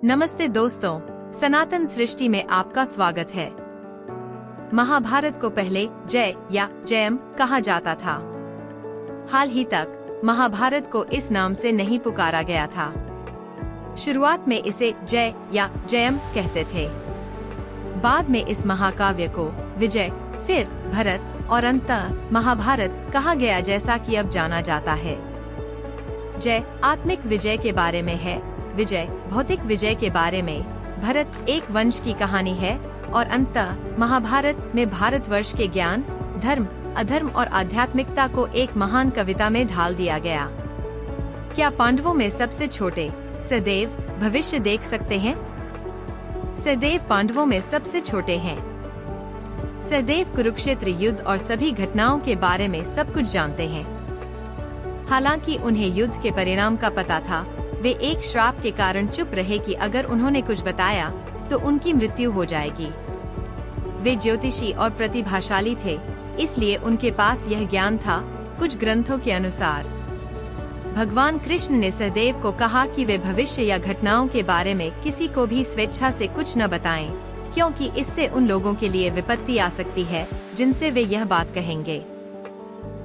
नमस्ते दोस्तों, सनातन सृष्टि में आपका स्वागत है। महाभारत को पहले जय या जयम कहा जाता था। हाल ही तक महाभारत को इस नाम से नहीं पुकारा गया था। शुरुआत में इसे जय या जयम कहते थे। बाद में इस महाकाव्य को विजय, फिर भरत और अंततः महाभारत कहा गया, जैसा कि अब जाना जाता है। जय आत्मिक विजय के बारे में है, विजय भौतिक विजय के बारे में। भरत एक वंश की कहानी है और अंततः महाभारत में भारतवर्ष के ज्ञान, धर्म, अधर्म और आध्यात्मिकता को एक महान कविता में ढाल दिया गया। क्या पांडवों में सबसे छोटे सहदेव भविष्य देख सकते हैं? सहदेव पांडवों में सबसे छोटे हैं। सहदेव कुरुक्षेत्र युद्ध और सभी घटनाओं के बारे में सब कुछ जानते हैं। हालांकि उन्हें युद्ध के परिणाम का पता था, वे एक श्राप के कारण चुप रहे कि अगर उन्होंने कुछ बताया तो उनकी मृत्यु हो जाएगी। वे ज्योतिषी और प्रतिभाशाली थे, इसलिए उनके पास यह ज्ञान था। कुछ ग्रंथों के अनुसार भगवान कृष्ण ने सहदेव को कहा कि वे भविष्य या घटनाओं के बारे में किसी को भी स्वेच्छा से कुछ न बताएं, क्योंकि इससे उन लोगों के लिए विपत्ति आ सकती है जिनसे वे यह बात कहेंगे।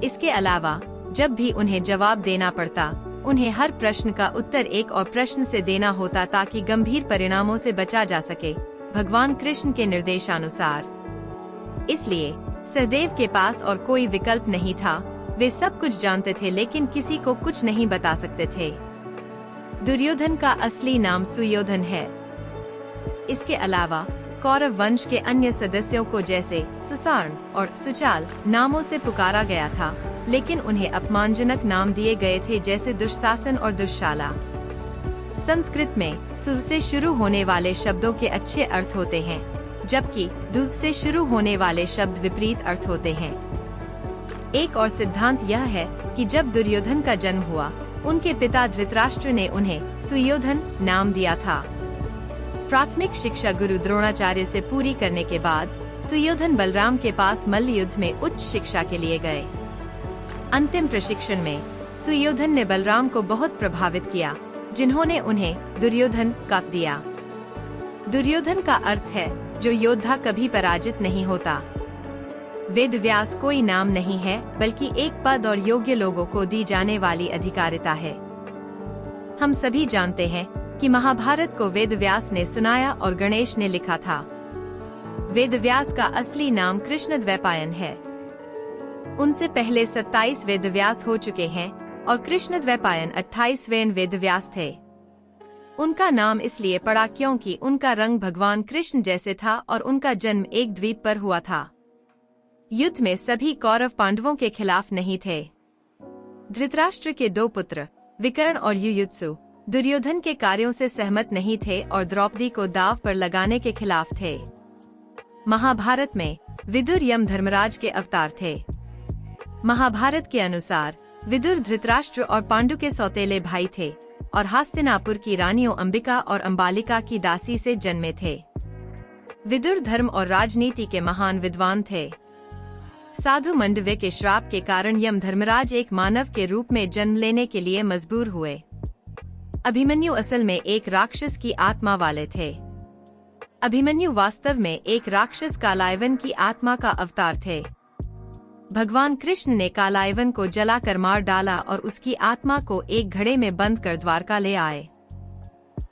इसके अलावा जब भी उन्हें जवाब देना पड़ता, उन्हें हर प्रश्न का उत्तर एक और प्रश्न से देना होता ताकि गंभीर परिणामों से बचा जा सके, भगवान कृष्ण के निर्देशानुसार। इसलिए सहदेव के पास और कोई विकल्प नहीं था। वे सब कुछ जानते थे लेकिन किसी को कुछ नहीं बता सकते थे। दुर्योधन का असली नाम सुयोधन है। इसके अलावा कौरव वंश के अन्य सदस्यों को जैसे सुसार्ण और सुचाल नामों से पुकारा गया था, लेकिन उन्हें अपमानजनक नाम दिए गए थे जैसे दुःशासन और दुःशाला। संस्कृत में सु से शुरू होने वाले शब्दों के अच्छे अर्थ होते हैं, जबकि दु से शुरू होने वाले शब्द विपरीत अर्थ होते हैं। एक और सिद्धांत यह है कि जब दुर्योधन का जन्म हुआ, उनके पिता धृतराष्ट्र ने उन्हें सुयोधन नाम दिया था। प्राथमिक शिक्षा गुरु द्रोणाचार्य से पूरी करने के बाद सुयोधन बलराम के पास मल्ल युद्ध में उच्च शिक्षा के लिए गए। अंतिम प्रशिक्षण में सुयोधन ने बलराम को बहुत प्रभावित किया, जिन्होंने उन्हें दुर्योधन कहा दिया। दुर्योधन का अर्थ है जो योद्धा कभी पराजित नहीं होता। वेद व्यास कोई नाम नहीं है, बल्कि एक पद और योग्य लोगों को दी जाने वाली अधिकारिता है। हम सभी जानते हैं कि महाभारत को वेद व्यास ने सुनाया और गणेश ने लिखा था। वेद व्यास का असली नाम कृष्णद्वैपायन है। उनसे पहले 27 वेदव्यास हो चुके हैं और कृष्णद्वैपायन 28वें वेदव्यास थे। उनका नाम इसलिए पड़ा क्योंकि उनका रंग भगवान कृष्ण जैसे था और उनका जन्म एक द्वीप पर हुआ था। युद्ध में सभी कौरव पांडवों के खिलाफ नहीं थे। धृतराष्ट्र के दो पुत्र विकर्ण और युयुत्सु दुर्योधन के कार्यों से सहमत नहीं थे और द्रौपदी को दांव पर लगाने के खिलाफ थे। महाभारत में विदुर यम धर्मराज के अवतार थे। महाभारत के अनुसार विदुर धृतराष्ट्र और पांडु के सौतेले भाई थे और हस्तिनापुर की रानियों अंबिका और अंबालिका की दासी से जन्मे थे। विदुर धर्म और राजनीति के महान विद्वान थे। साधु मंडव्य के श्राप के कारण यम धर्मराज एक मानव के रूप में जन्म लेने के लिए मजबूर हुए। अभिमन्यु असल में एक राक्षस की आत्मा वाले थे। अभिमन्यु वास्तव में एक राक्षस कालायवन की आत्मा का अवतार थे। भगवान कृष्ण ने कालायवन को जलाकर मार डाला और उसकी आत्मा को एक घड़े में बंद कर द्वारका ले आए।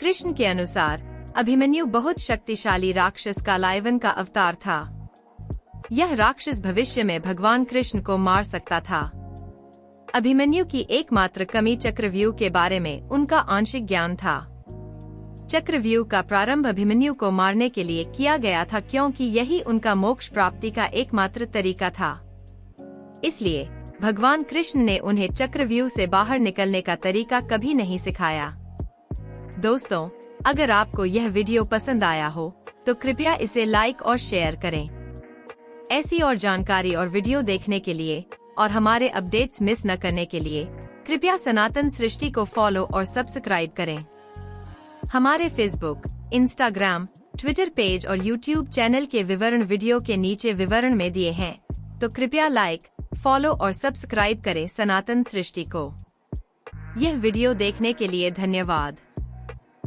कृष्ण के अनुसार अभिमन्यु बहुत शक्तिशाली राक्षस कालायवन का अवतार था। यह राक्षस भविष्य में भगवान कृष्ण को मार सकता था। अभिमन्यु की एकमात्र कमी चक्रव्यूह के बारे में उनका आंशिक ज्ञान था। चक्रव्यूह का प्रारंभ अभिमन्यु को मारने के लिए किया गया था, क्योंकि यही उनका मोक्ष प्राप्ति का एकमात्र तरीका था। इसलिए भगवान कृष्ण ने उन्हें चक्रव्यूह से बाहर निकलने का तरीका कभी नहीं सिखाया। दोस्तों, अगर आपको यह वीडियो पसंद आया हो तो कृपया इसे लाइक और शेयर करें। ऐसी और जानकारी और वीडियो देखने के लिए और हमारे अपडेट्स मिस न करने के लिए कृपया सनातन सृष्टि को फॉलो और सब्सक्राइब करें। हमारे फेसबुक, इंस्टाग्राम, ट्विटर पेज और यूट्यूब चैनल के विवरण वीडियो के नीचे विवरण में दिए हैं, तो कृपया लाइक, फॉलो और सब्सक्राइब करें सनातन सृष्टि को। यह वीडियो देखने के लिए धन्यवाद।